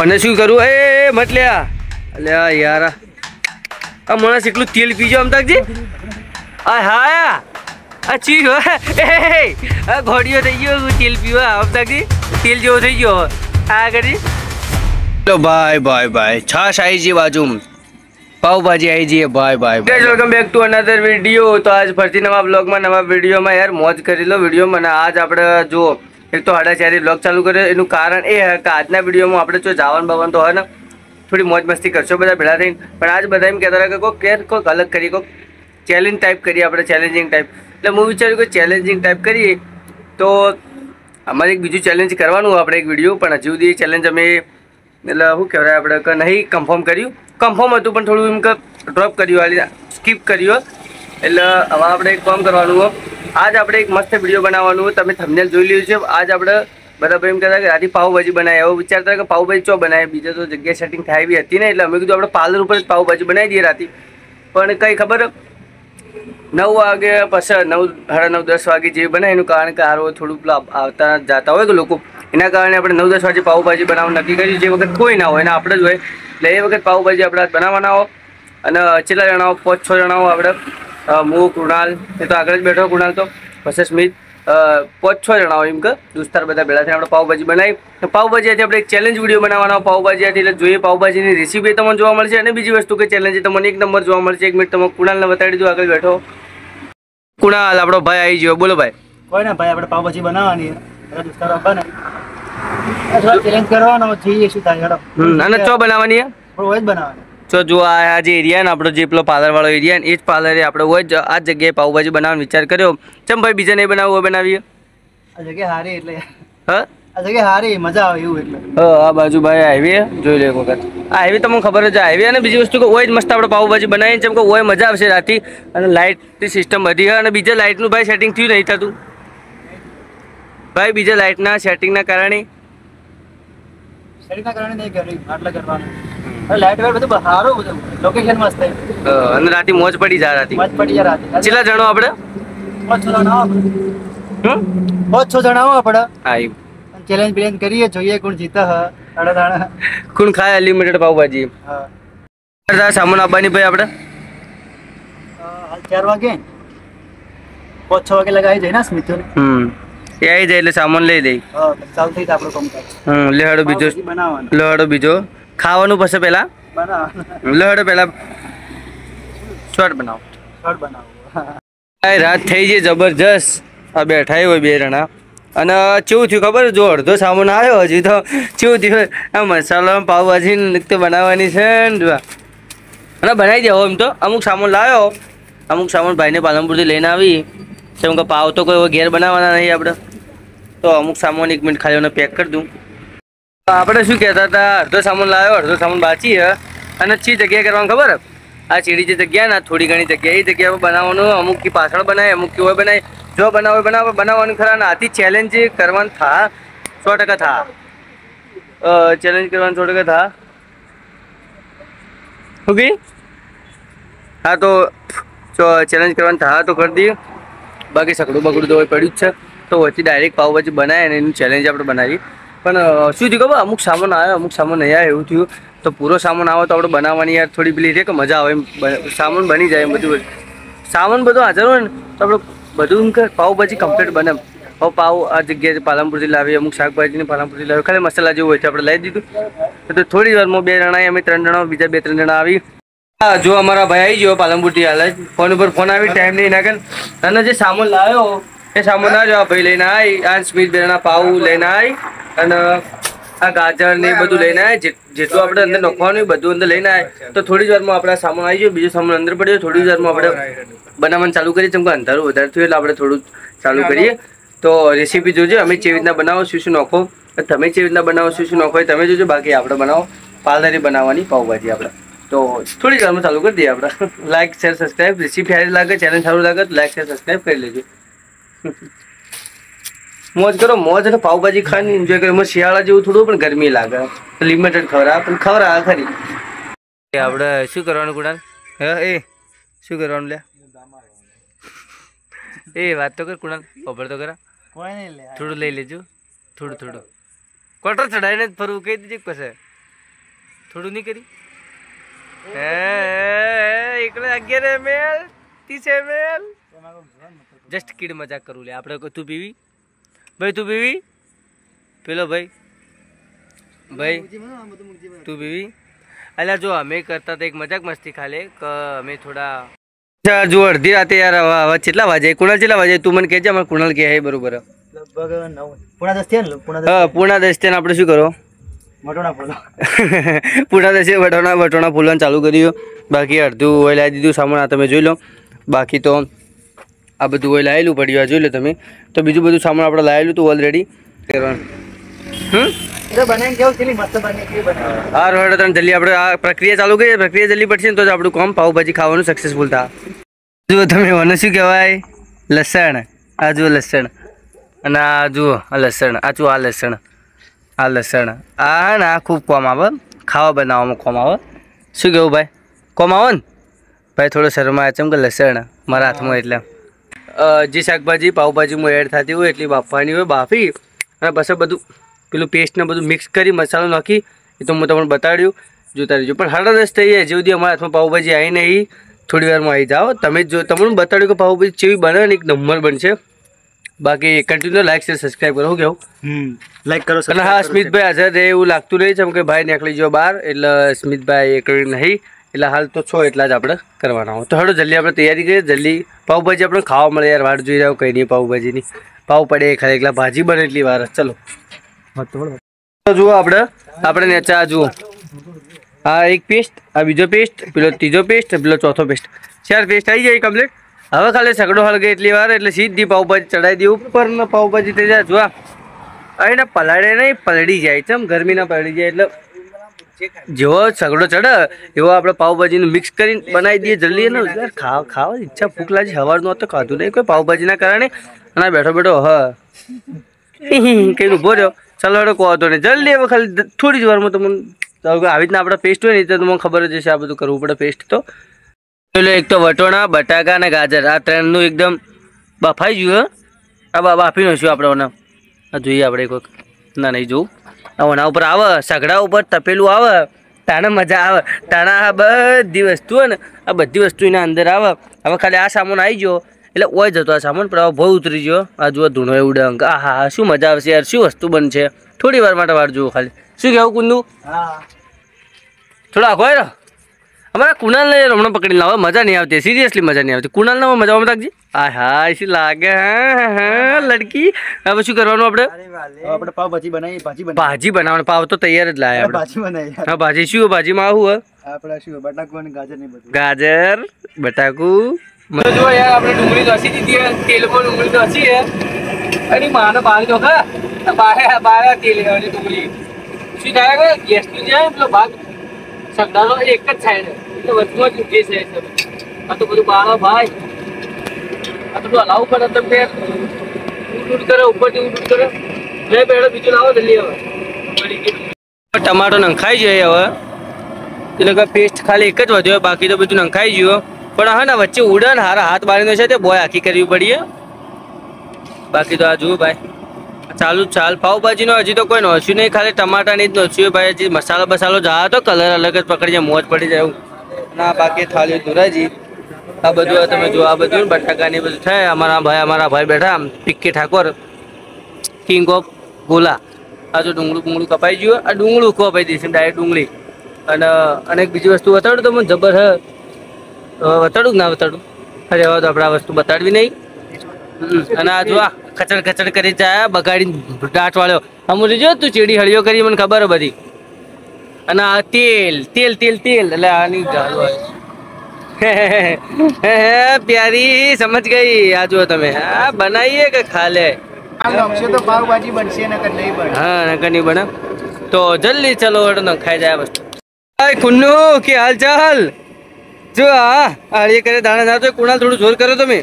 અને શું કરું એ મત લ્યા અલ્યા યાર આ મને એટલું તેલ પીજો અમતાકજી આ હા આ ચી આ ઘોડીઓ થઈ ગયો તેલ પીવા અમતાકજી તેલ જેવો થઈ ગયો આ કરી લો ભાઈ ભાઈ ભાઈ છાશ આવી છે બાજુ પાવભાજી આવી જઈએ ભાઈ ભાઈ welcome back to another video તો આજ ફરતી નવા બ્લોગમાં નવા વિડીયોમાં યાર મોજ કરી લો વિડીયોમાં અને આજ આપણે જો એક તો 4:30 બ્લોગ ચાલુ કર્યો એનું કારણ એ કે આજના વિડીયોમાં આપણે જો જાવન બાવન તો હોય ને થોડી મોજ મસ્તી કરશો બધા ભેળા થઈને પણ આજ બધા એમ કહેતા હતા કે કોઈક અલગ કરી કોઈક ચેલેન્જ ટાઈપ કરીએ આપણે ચેલેન્જિંગ ટાઈપ એટલે હું વિચાર્યું કે ચેલેન્જિંગ ટાઈપ કરીએ તો અમારે એક બીજું ચેલેન્જ કરવાનું આપણે એક વિડીયો પણ હજુ સુધી ચેલેન્જ અમે એટલે શું કહેવાય આપણે કે નહીં કન્ફર્મ કર્યું કન્ફર્મ હતું પણ થોડું એમ કે ડ્રોપ કર્યું હાલી સ્કીપ કર્યું એટલે હવે આપણે એક કામ કરવાનું હોય આજ આપણે એક મસ્ત વિડીયો બનાવવાનું હોય તમે થંબનેલ જોઈ લીધું છે આજ આપણે બધા એમ કહેતા કે રાતે પાવભાજી બનાવી એવું વિચારતા કે પાવભાજી ચો બનાવી બીજા તો જગ્યાએ સેટિંગ થાય એવી હતી ને એટલે અમે કીધું આપણે પાર્લર ઉપર જ પાવભાજી બનાવી દઈએ રાતે પણ કંઈ ખબર 9 વાગે પછી 9, 9:30, 10 વાગે જેવી બનાવે એનું કારણ કે હારો થોડું આવતા જતા હોય કે લોકો એના કારણે આપણે 9, 10 વાગે પાવભાજી બનાવવાનું નક્કી કર્યું જે વખત કોઈ ના હોય ને આપણે જ હોય એટલે એ વખત પાવભાજી આપણે બનાવવાના હો અને કેટલા જણા 5-6 જણા હો આપણે હું કૃણાલ એ તો આગળ જ બેઠો કૃણાલ તો પછી સ્મિત 5-6 જણા હોય એમ કે દોસ્તાર બધા ભેળા થઈને આપણે પાવભાજી બનાવી પાવભાજીથી આપણે એક ચેલેન્જ વિડીયો બનાવવાનો પાવભાજીથી એટલે જોઈએ પાવભાજીની રેસીપી તમને જોવા મળશે અને બીજી વસ્તુ કે ચેલેન્જ તમને એક નંબર જોવા મળશે 1 મિનિટ તમે કૃણાલને બતાડી દો આગળ બેઠો કૃણાલ આપણો ભાઈ આવી ગયો બોલો ભાઈ કોઈ ના ભાઈ આપણે પાવભાજી બનાવવાની દોસ્તારો બને ચેલેન્જ કરવાનો જોઈએ શું થાય હેડો અને ચો બનાવવાની હોય જ બનાવવાની તો જો આ જે એરિયા ને આપણો જે પેલો પાર્લરવાળો એરિયા ને એ જ પાર્લરે આપણે હોય જ આ જગ્યાએ પાવભાજી બનાવવાનો વિચાર કર્યો ચમ ભાઈ બીજા નહીં બનાવવું હોય બનાવીએ આ જગ્યા હારી એટલે હા આ જગ્યા હારી મજા આવે એવું એટલે આ બાજુ ભાઈ હાઈવે જોઈ લો એક વખત આ હાઈવે તમને ખબર જ હાઈવે અને બીજી વસ્તુ કે હોય જ મસ્ત આપણે પાવભાજી બનાવીને જેમ કે હોય મજા આવશે રાતી અને લાઇટની સિસ્ટમ બધી અને બીજા લાઇટનું ભાઈ સેટિંગ થયું નહીં થતું ભાઈ બીજા લાઇટના સેટિંગના કારણે નહીં કર્યું આટલા કરવાનું લાઈટ વેટ બધું સારું બધું લોકેશન મસ્ત અને રાતે મોજ પડી જાય રાતે મોજ પડી જાય રાતે કેટલા જણો આપણે 5-6 જણા આપણે આઈ ચેલેન્જ પ્લેન કરીએ જોઈએ કોણ જીતે હ દાડા કોણ ખાય અનલિમિટેડ પાવભાજી હા સામાન આપવાની ભાઈ આપણે હાલ 4 વાગે 5-6 વાગે લગાવી જાય ને સ્મિત એ આવી જાય એટલે સામાન લઈ દઈ ચાલુ થઈ જાય આપણો કામ લેહાડો બીજો બનાવવાનો લેહાડો બીજો ખાવાનું પછી પેલા લહડો પેલા શોર્ટ બનાવો રાત થઈ છે જબરજસ્ત આ બેઠા હોય બે જણા અને કેવું થયું ખબર જો અડધો સામાન આવ્યો હજી તો કેવું થયું આ મસાલો પાવભાજી તો બનાવવાની છે ને અને બનાવી દેવો એમ તો અમુક સામાન લાવ્યો અમુક સામાન ભાઈને પાલનપુરથી લઈને આવી કેમ કે પાવ તો કોઈ ઘેર બનાવવાના નહીં આપણે તો અમુક સામાન 1 મિનિટ ખાલી પેક કરી દઉં આપણે શું કહેતા હતા અડધો સામાન લાવ્યો અડધો સામાન બાકી છે અને ચી જગ્યાએ કરવાનું ખબર આ ચીડી જે જગ્યા ને થોડી ઘણી જગ્યા એ જગ્યા પર બનાવવાનું અમુક કી પાછળ બનાવે અમુક કી હોય બનાવે જો બનાવવાનું ખરા ને આથી ચેલેન્જ કરવાનું થા 100% થા ચેલેન્જ કરવાનું 100% થા ઓકે હા તો ચેલેન્જ કરવાનું થા તો કરી દઈએ બાકી સકડું બગડું તો પડ્યું જ છે તો વચ્ચે ડાયરેક્ટ પાવભાજી બનાવે અને એનું ચેલેન્જ આપણે બનાવીએ પણ શું થયું ખબર અમુક સામાન આવે અમુક સામાન નહીં આવે એવું થયું તો પૂરો સામાન આવે તો આપણે બનાવવાની યાર થોડી પેલી છે કે મજા આવે એમ સામાન બની જાય એમ બધું સામાન બધું હાજર હોય ને તો આપણે બધું કે પાવભાજી કમ્પ્લીટ બને હવે પાવ આ જગ્યાએ પાલનપુરથી લાવીએ અમુક શાકભાજીને પાલનપુરથી લાવીએ ખાલી મસાલા જેવું હોય છે આપણે લઈ દીધું તો થોડી વારમાં 2 જણા અમે 3 જણા બીજા 2-3 જણા આવી હા જો અમારા ભાઈ આવી ગયો પાલનપુરથી હાલ ફોન ઉપર ફોન આવી ટાઈમ નહીં નાખે અને જે સામાન લાવ્યો એ સામાન ના જવા ભાઈ લઈને આવી આ સ્મિત 2 જણા પાવ લઈને આવી અને આ ગાજર ને બધું લઈને આવે જેટલું આપણે અંદર નાખવાનું બધું અંદર લઈને આવે તો થોડી જ વારમાં આપણે સામાન આવી ગયો બીજો સામાન અંદર પડ્યો થોડી જ વારમાં આપણે બનાવવાનું ચાલુ કરીએ જેમ કે અંધારું વધારે થયું એટલે આપણે થોડું ચાલુ કરીએ તો રેસીપી જોજો અમે કેવી રીતના બનાવો શું નાખો તમે કેવી રીતના બનાવો શું નાખો તમે જોજો બાકી આપણે બનાવો પાર્લરી બનાવવાની પાવભાજી આપણે તો થોડી જ વારમાં ચાલુ કરી દઈએ આપણે લાઈક શેર સબસ્ક્રાઈબ રેસીપી સારી લાગે ચેનલ સારું લાગે તો લાઈક શેર સબસ્ક્રાઈબ કરી લેજો મોજ કરો મોજ અને પાવભાજી ખાઈને એન્જોય કરો એમાં શિયાળા જેવું થોડું પણ ગરમી લાગે લિમિટેડ ખવડાવે પણ ખવડાવે ખરી આપણે શું કરવાનું કુણાલ હે એ શું કરવાનું લે એ વાત તો કર કુણાલ ખબર તો કરા થોડું લઈ લેજો થોડું ક્વાર્ટર ચડાવીને જ ફરવું કહી દીધું પછી થોડું નહીં કરી એકડે 11 ml 30 ml જસ્ટ કીડ મજાક કરું લે આપણે. તું પીવી ભાઈ? તું પીવી? પેલો ભાઈ તું પીવી? અલ્યા જો અમે કરતા હતા એક મજાક મસ્તી ખાલે કે અમે થોડા જો અડધી રાતે યાર હવે કેટલા વાગે કુણાલ કેટલા વાગે તું મને કહેજે. અમારે કુણાલ કહે બરોબર લગભગ 9 પૂણા 10 થયા આપણે શું કરો પૂણા 10 વટોણા ફૂલવાનું ચાલુ કર્યું. બાકી અડધું ઓઇલ લાવી દીધું સામાન આ તમે જોઈ લો. બાકી તો આ બધું ઓઇલ લાવેલું પડ્યું આ જોઈ લો તમે. તો બીજું બધું સામાન આપણે લાવેલું હતું ઓલરેડી કરવાનું. હા રોડ ત્રણ જલ્દી આપણે આ પ્રક્રિયા ચાલુ કરીએ. પ્રક્રિયા જલ્દી પડશે ને તો જ આપણું કામ પાવભાજી ખાવાનું સક્સેસફુલ થાય. જુઓ તમે મને શું કહેવાય લસણ. આ જુઓ લસણ અને આ જુઓ આ લસણ. આ જુઓ આ લસણ. આ લસણ આ ને આ ખૂબ કોમ આવે ખાવા બનાવવામાં કોમ આવે. શું કહેવું ભાઈ કોમ આવે ને ભાઈ? થોડો શરમાય ચમ કે લસણ મારા હાથમાં એટલે જે શાકભાજી પાવભાજીમાં એડ થતી હોય એટલી બાફવાની હોય. બાફી અને પછી બધું પેલું પેસ્ટ ને બધું મિક્સ કરી મસાલો નાખી એ તો હું તમને બતાડ્યું જોતા રહીજો. પણ 10:30 થઈ જાય જેવું અમારા હાથમાં પાવભાજી આવી નહીં થોડી વારમાં આવી જાઓ. તમે જો તમને બતાડ્યું કે પાવભાજી કેવી બને ને એક નંબર બનશે. બાકી કન્ટિન્યુ લાઈક શેર સબસ્ક્રાઈબ કરો. શું કેવું લાઈક કરો. અને હા સ્મિતભાઈ હાજર રહે એવું લાગતું નહીં છે કે ભાઈ નીકળી ગયો બહાર એટલે સ્મિતભાઈ એકલી નહીં એટલે હાલ તો છો એટલા જ આપણે કરવાના હોય. તો હળો જલ્દી આપણે તૈયારી કરીએ. જલ્દી પાવભાજી આપણે ખાવા મળે યાર. વાટ જોઈ રહ્યો કંઈ નહીં પાવભાજીની. પાવ પડે ખાલી એકલા ભાજી બને એટલી વાર. ચલો જુઓ આપણે નેચા જુઓ આ એક પેસ્ટ આ બીજો પેસ્ટ પેલો ત્રીજો પેસ્ટ પેલો ચોથો પેસ્ટ 4 પેસ્ટ આવી જાય કમ્પ્લીટ. હવે ખાલી સગડો હળગે એટલી વાર એટલે સીધી પાવભાજી ચડાવી દે ઉપર ને પાવભાજી થઈ જાય. જો અહીં પલાળે નહીં પલળી જાય ચમ ગરમી ના પલળી જાય એટલે જેવો સગડો ચડે એવો આપણે પાવભાજીનું મિક્સ કરીને બનાવી દઈએ જલ્દી. ને ખાવા ઈચ્છા ભૂખ લાગી સવારનું તો ખાધું નહીં કોઈ પાવભાજીના કારણે. અને બેઠો બેઠો કંઈ ઊભો રહ્યો. ચાલો કહો તો ને જલ્દી હવે ખાલી થોડી જ વારમાં તમને આવી રીતના આપણે પેસ્ટ હોય ને તો તમને ખબર જ હશે આ બધું કરવું પડે પેસ્ટ. તો પેલો એક તો વટોણા બટાકા અને ગાજર આ ત્રણનું એકદમ બફાઈ ગયું. આ બાફી નાખ્યું આપણે આ જોઈએ આપણે એક વખત ના નહીં જોવું. આના ઉપર આવે સગડા ઉપર તપેલું આવે તાણે મજા આવે. તાણા આ બધી વસ્તુ હોય ને આ બધી વસ્તુ એના અંદર આવે. હવે ખાલી આ સામાન આવી ગયો એટલે ઓય જતો આ સામાન પણ હવે બહુ ઉતરી ગયો. આ જુઓ ધૂણો એવું ડંક. આ હા શું મજા આવશે યાર. શું વસ્તુ બનશે થોડી વાર માટે વાર જુઓ ખાલી. શું કહેવું કુંદુ? થોડા આખો રહ્યો અમારા કુણાલ ને હમણાં પકડી લાવો. મજા નહીં આવતી સિરિયસલી મજા નહીં આવતી. કુણાલ ના મજા આવવા રાખજી. આ હા શું લાગે હા લડકી. હવે શું કરવાનું આપણે પાવભાજી બનાવી ભાજી બનાવવાનું. પાવ તો તૈયાર જ લાયા આપણે. હા ભાજી શું ભાજીમાં આવું આપણે શું બટાકુ અને ગાજર ને બધું. ગાજર બટાકુ જો યાર આપણે ડુંગળી ઘસી દીધી તેલમાં ડુંગળી ઘસી અને માને પાણી તો ખા બારે તેલ ડુંગળી શું થાય ગેસનું જાય પેલો ભાગ સગડાનો એક જ સાઈડ એટલે વચમાં જ ઉઠી છે. આ તો બધું બાળા ભાઈ આ તો હલાવવું પડે તમને ઉડ કરે ઉપરથી ઉડ કરે. લે બેડો બીજું લાવો જલ્દી. હવે ટમાટો નંખાઈ જાય હવે એટલે કે પેસ્ટ ખાલી એક જ વધ્યો બાકી તો બધું નંખાઈ ગયું. પણ હા ને વચ્ચે ઉડન હારા હાથ બાળીનો છે તે બોય આખી કરવી પડીએ. બાકી તો આ જુઓ ભાઈ ચાલુ ચાલ પાવભાજીનો હજી તો કોઈ નોચ્યું નહીં ખાલી ટમાટાની જ નોચ્યું ભાઈ. હજી મસાલો બસાલો જા તો કલર અલગ જ પકડી જાય મોજ પડી જાય એવું ના. બાકી થાળી ધોરાજી આ બધું તમે જો આ બધું બટાકાની બધું થાય. અમારા ભાઈ બેઠા પિક્કી ઠાકોર કિંગ ઓફ ગોલા. આ જો ડુંગળું કપાઈ ગયું. આ ડુંગળું કપાઈ દઈશું ડાયરેક્ટ ડુંગળી. અને એક બીજી વસ્તુ બતાડું તો મને જબર હે બતાડું ના બતાડું અરે હવે તો આપણે આ વસ્તુ બતાડવી નહીં. અને આ જો આ કચડ કચડ કરી જાય બગાડી દાંટ વાળ્યો અમુક જો તું ચીડી હળીઓ કરી મને ખબર હે બધી. અને આ તેલ તેલ તેલ તેલ એટલે આની પ્યારી સમજ ગઈ. આ જુઓ તમે હા બનાવીએ કે ખાલે તો પાવભાજી બનશે નકર નહીં બને. હા નકર નહીં બને તો જલ્દી ચલો ખાઈ જાય વસ્તુ. કુન્નુ કે હાલ ચાલ જો હા હળીએ કરે દાણા ના તો કુણાલ થોડું જોર કરો તમે.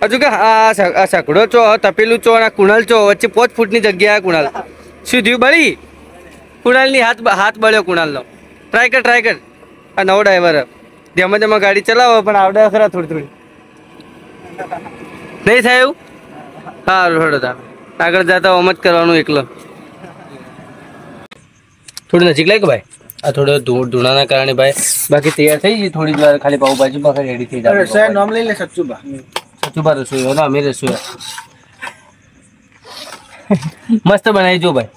હજુ કે આ સકડો ચો તપેલું ચો અને કુણાલ ચો વચ્ચે 5 ફૂટની જગ્યા કુણાલ શું થયું બળી કુણાલની હાથ બળ્યો કુણાલનો. ટ્રાય કર આ નવો ડ્રાઈવર જેમાં તેમાં ગાડી ચલાવો પણ આવડે ખરા થોડી નહીં થાય એવું. સારું થોડો આગળ જતા આમ જ કરવાનું એકલો. થોડું નજીક લાગે ભાઈ આ થોડો ધૂણાના કારણે ભાઈ બાકી તૈયાર થઈ ગઈ થોડી વાર ખાલી પાવભાજી બાકી રેડી થઈ જાય સાહેબ નામ લઈ લે સચ્ચુબા રસોઈ હોય ને અમે રસોઈ મસ્ત બનાવી જો ભાઈ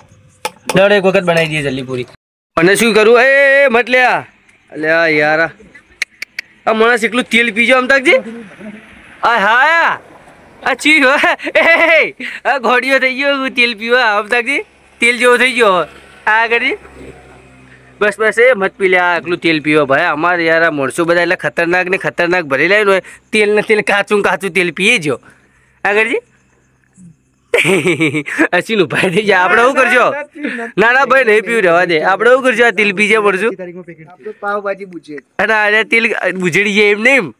દોડ એક વખત બનાવી દઈએ જલ્દી પૂરી અને શું કરું એ મતલ્યા અલ્યા યાર આ માણસ એકલું તેલ પીજો અમતાકજી આ હા આ ચી આ ઘોડીઓ થઈ ગયો તેલ પીવા અમતાકજી તેલ જેવો થઈ ગયો આ કરી બસ બસ એ મત પી લે આ એકલું તેલ પીવો ભાઈ અમારે યાર આ માણસો બધા એટલે ખતરનાક ને ખતરનાક ભરી લાવીને હોય તેલ ને તેલ કાચું તેલ પીએ જો આગળજી અસીનું ભાઈ થઈ જાય આપણે શું કરજો ના ના ભાઈ નહીં પીવું રહેવા દે આપણે શું કરજો આ તેલ પીજે પડશું પાવભાજી બુજે અને આ તેલ બુજડી જાય એમ નહીં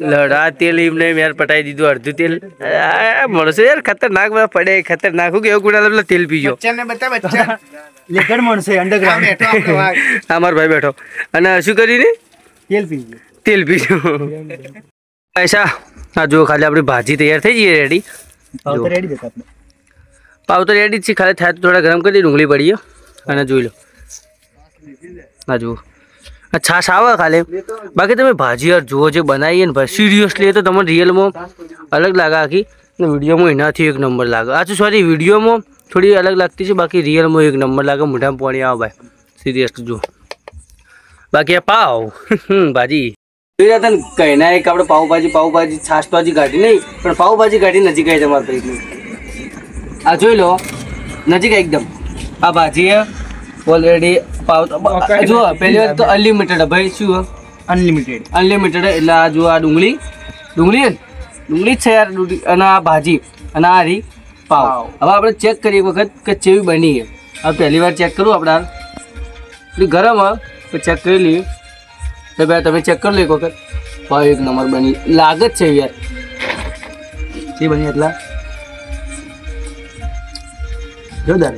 લડા તેલ એમ નહીં યાર પટાઈ દીધું અડધું તેલ મળશે યાર ખતરનાક બધા પડે ખતરનાક હું કેવું ગુના તેલ પીજો લેકડ મળશે અંડરગ્રાઉન્ડ અમારો ભાઈ બેઠો અને શું કરીને તેલ પીજો પૈસા હા જો ખાલી આપણી ભાજી તૈયાર થઈ જઈએ રેડી પાવ તો રેડી જ છે ખાલી થાય તો થોડા ગરમ કરી ડુંગળી પડીએ અને જોઈ લો હા જુઓ છાશ આવે ખાલી બાકી તમે ભાજી યાર જુઓ જે બનાવીએ ને ભાઈ સિરિયસલી તો તમને રિયલમાં અલગ લાગે આખી વિડીયોમાં એનાથી એક નંબર લાગે આ સોરી વિડીયોમાં થોડી અલગ લાગતી છે બાકી રિયલમાં એક નંબર લાગે મોઢામાં પાણી આવે ભાઈ સિરિયસલી જુઓ બાકી આ પાવ ભાજી કહીના એક આપણે પાવભાજી છાશ તો હજી કાઢી નહીં પણ પાવભાજી કાઢી નજીક આવી તમારા પ્લેટની આ જોઈ લો નજીક એકદમ આ ભાજી ઓલરેડી પાવ જુઓ પહેલી વાત તો અનલિમિટેડ ભાઈ શું અનલિમિટેડ એટલે આ જુઓ આ ડુંગળી જ છે યાર અને આ ભાજી અને આ રી પાવ હવે આપણે ચેક કરીએ એક વખત કે ચેવી બની છે હવે પહેલી વાર ચેક કરું આપણે એટલી ગરમ તો ચેક કરી લઈએ તો ભાઈ તમે ચેક કરી લો એક વખત ભાઈ એક નંબર બની લાગે જ છે યાર જે બની એટલા જોરદાર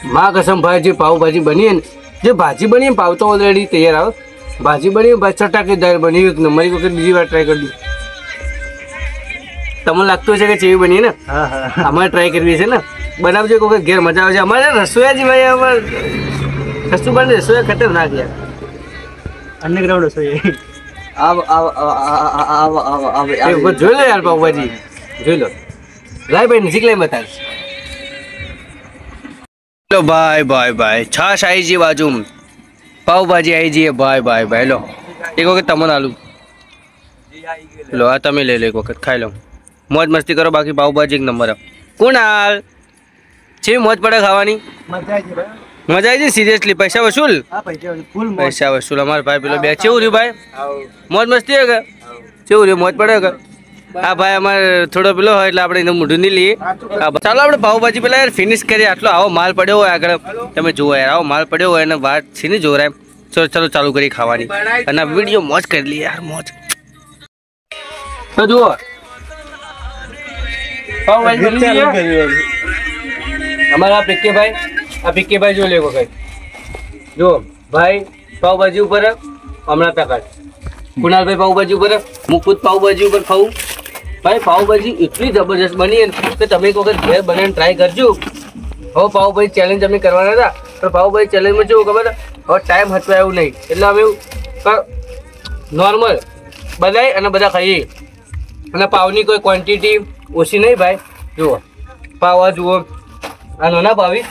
માં કસમ ભાઈ જે પાવભાજી બની ને જે ભાજી બની પાવ તો ઓલરેડી તૈયાર આવે ભાજી બની ભાઈ ચટાકેદાર બની એક નંબર એક વખત બીજી વાર ટ્રાય કરી દઉં તમને લાગતું હશે કે ચેવી બની ને અમારે ટ્રાય કરવી છે ને બનાવજો એક વખત ઘેર મજા આવશે અમારે રસોઈયાજી ભાઈ અમારે કશું બને રસોઈયા ખતરનાક યાર અંડરગ્રાઉન્ડ હશે જોઈ લો યાર પાવભાજી જોઈ લો લાય ભાઈ નજીક લઈ બતાવ લો ભાઈ છાશ આવી જઈએ બાજુ પાવભાજી આવી જઈએ ભાઈ લો એક વખત તમને આલુ લો આ તમે લઈ લો એક વખત ખાઈ લો મોજ મસ્તી કરો બાકી પાવભાજી એક નંબર કોણ હાલ છે મોજ પડે ખાવાની મજા આવી છે સિરિયસલી પૈસા વસૂલ પૈસા વસૂલ અમારા ભાઈ પેલો બે કેવું રહ્યું ભાઈ મોજ મસ્તી હોય કે કેવું રહ્યું મોજ પડે કે હા ભાઈ અમારે થોડો પેલો હોય એટલે આપણે એનું મોઢું નહીં લઈએ ચાલો આપણે પાવભાજી પેલા યાર ફિનિશ કરીએ આટલો આવો માલ પડ્યો હોય આગળ તમે જુઓ યાર આવો માલ પડ્યો હોય અને વાત છે ને જોરાય ચલો ચાલુ કરી ખાવાની અને આ વિડીયો મોજ કરી લઈએ યાર મોજ તો જુઓ અમારા પિક્કીભાઈ જો લેવો કઈ જો ભાઈ પાવભાજી ઉપર હમણાં પેકેટ કુણાલભાઈ પાવભાજી ઉપર મુકુત પાવભાજી ઉપર ખાવું ભાઈ પાવભાજી એટલી જબરજસ્ત બની કે તમે એક વખત ઘેર બનાવીને ટ્રાય કરજો હવે પાવભાજી ચેલેન્જ અમે કરવાના હતા પણ પાવભાજી ચેલેન્જમાં જેવું ખબર હવે ટાઈમ હચવા એવું નહીં એટલે અમે નોર્મલ બનાવી અને બધા ખાઈએ અને પાવની કોઈ ક્વોન્ટિટી ઓછી નહીં ભાઈ જુઓ પાવ આ જુઓ આ નાના પાવી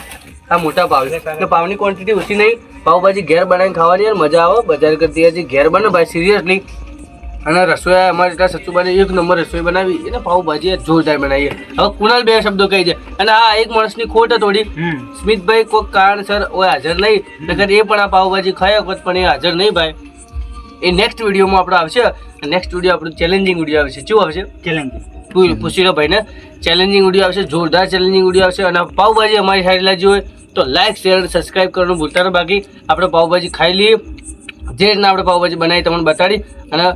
આ મોટા પાવ એટલે પાવની ક્વોન્ટિટી ઓછી નહીં પાવભાજી ઘેર બનાવીને ખાવાની યાર મજા આવે બજાર કરતી હજી ઘેર બને ભાઈ સિરિયસલી અને રસોઈ અમારે એટલા સચુબાની એક નંબર રસોઈ બનાવી એને પાવભાજી જોરદાર બનાવીએ હવે કુણાલ બે શબ્દો કહી દે અને આ એક માણસની ખોટ થોડી સ્મિતભાઈ કોઈ કારણસર હાજર નહીં નકર એ પણ આ પાવભાજી ખાયા વખત પણ એ હાજર નહીં ભાઈ એ નેક્સ્ટ વિડીયોમાં આપણે આવશે નેક્સ્ટ વિડીયો આપણું ચેલેન્જિંગ વિડીયો આવશે શું આવશે ચેલેન્જિંગ પૂછી લો ભાઈને ચેલેન્જિંગ વિડીયો આવશે જોરદાર ચેલેન્જિંગ વિડીયો આવશે અને પાવભાજી અમારી સાઈડ લાગી હોય તો લાઈક શેર અને સબસ્ક્રાઈબ કરવાનું ભૂલતા ન બાકી આપણે પાવભાજી ખાઈ લઈએ જે રીતના આપણે પાવભાજી બનાવી તમને બતાડી અને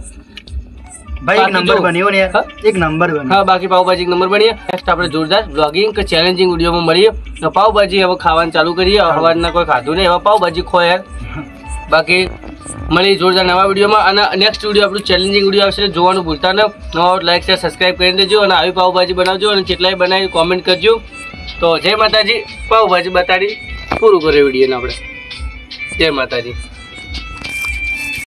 ભાઈ એક નંબર બન્યો ને એક નંબર બન્યો હા બાકી પાવભાજી એક નંબર બનીએ નેક્સ્ટ આપણે જોરદાર બ્લોગિંગ કે ચેલેન્જિંગ વિડીયોમાં મળીએ પાવભાજી હવે ખાવાનું ચાલુ કરીએ સવારના કોઈ ખાધું નહીં હવે પાવભાજી ખો યાર બાકી મળી જોરદાર નવા વિડીયોમાં અને નેક્સ્ટ વિડીયો આપણું ચેલેન્જિંગ વિડીયો આવશે જોવાનું ભૂલતા ન લાઈક શેર સબસ્ક્રાઈબ કરી દેજો અને આવી પાવભાજી બનાવજો અને કેટલાય બનાવી કોમેન્ટ કરજો તો જય માતાજી પાવભાજી બતાડી પૂરું કરીએ વિડીયોને આપણે. જય માતાજી.